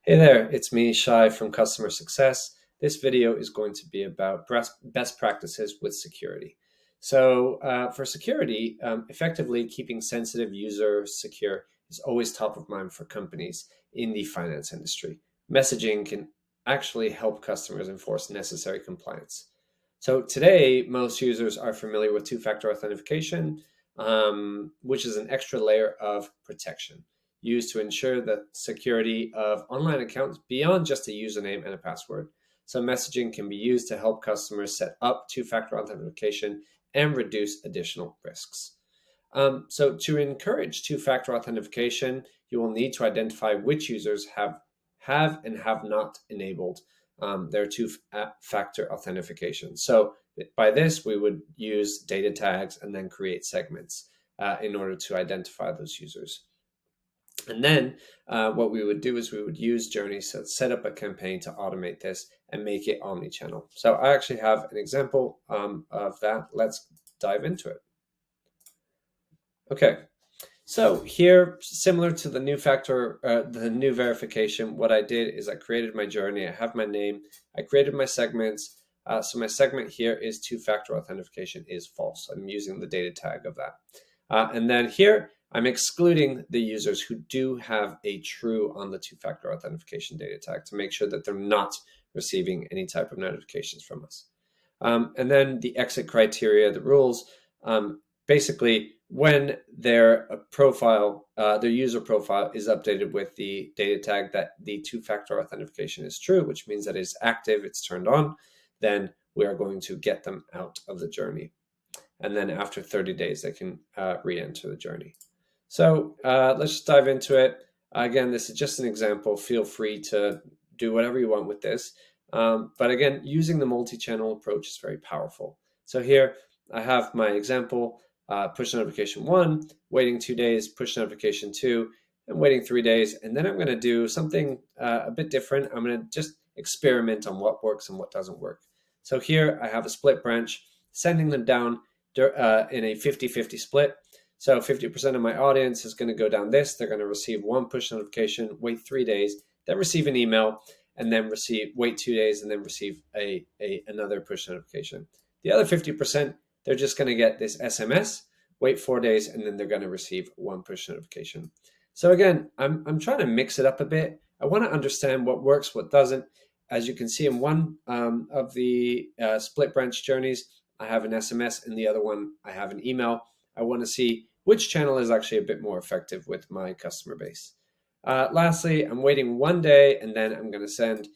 Hey there, it's me, Shai from Customer Success. This video is going to be about best practices with security. For security, effectively keeping sensitive users secure is always top of mind for companies in the finance industry. Messaging can actually help customers enforce necessary compliance. So today, most users are familiar with two-factor authentication, which is an extra layer of protection used to ensure the security of online accounts beyond just a username and a password. So messaging can be used to help customers set up two-factor authentication and reduce additional risks. So to encourage two-factor authentication, you will need to identify which users have and have not enabled their two-factor authentication. So by this, we would use data tags and then create segments in order to identify those users. And then what we would do is we would use journeys to set up a campaign to automate this and make it omni-channel. So I actually have an example of that. Let's dive into it. Okay, so here, similar to the the new verification, what I did is I created my journey. I have my name. I created my segments. So my segment here is two-factor authentication is false. I'm using the data tag of that. And then here, I'm excluding the users who do have a true on the two-factor authentication data tag to make sure that they're not receiving any type of notifications from us. And then the exit criteria, the rules, basically when their profile, their user profile is updated with the data tag that the two-factor authentication is true, which means that it's active, it's turned on, then we are going to get them out of the journey. And then after 30 days, they can re-enter the journey. So let's just dive into it. Again, this is just an example. Feel free to do whatever you want with this. But again, using the multi-channel approach is very powerful. So here I have my example, push notification 1, waiting 2 days, push notification 2, and waiting 3 days. And then I'm going to do something a bit different. I'm going to just experiment on what works and what doesn't work. So here I have a split branch, sending them down in a 50-50 split. So 50% of my audience is going to go down this. They're going to receive one push notification, wait 3 days, then receive an email, and then wait 2 days, and then receive another push notification. The other 50%, they're just going to get this SMS, wait 4 days, and then they're going to receive one push notification. So again, I'm trying to mix it up a bit. I want to understand what works, what doesn't. As you can see in one of the split branch journeys, I have an SMS, and the other one, I have an email. I want to see which channel is actually a bit more effective with my customer base. Lastly, I'm waiting 1 day, and then I'm going to send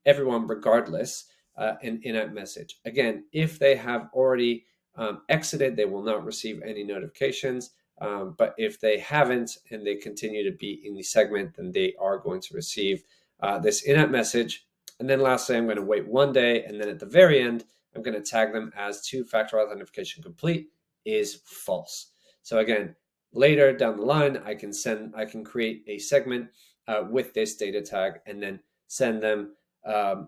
everyone regardless an in-app message. Again, if they have already exited, they will not receive any notifications. But if they haven't and they continue to be in the segment, then they are going to receive this in-app message. And then lastly, I'm going to wait 1 day, and then at the very end, I'm going to tag them as two-factor authentication complete is false. So again, later down the line, I can create a segment with this data tag and then send them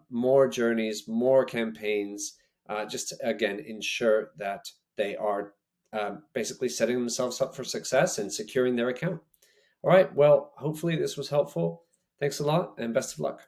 more journeys, more campaigns, just to, again, ensure that they are basically setting themselves up for success and securing their account. All right, well, hopefully this was helpful. Thanks a lot and best of luck.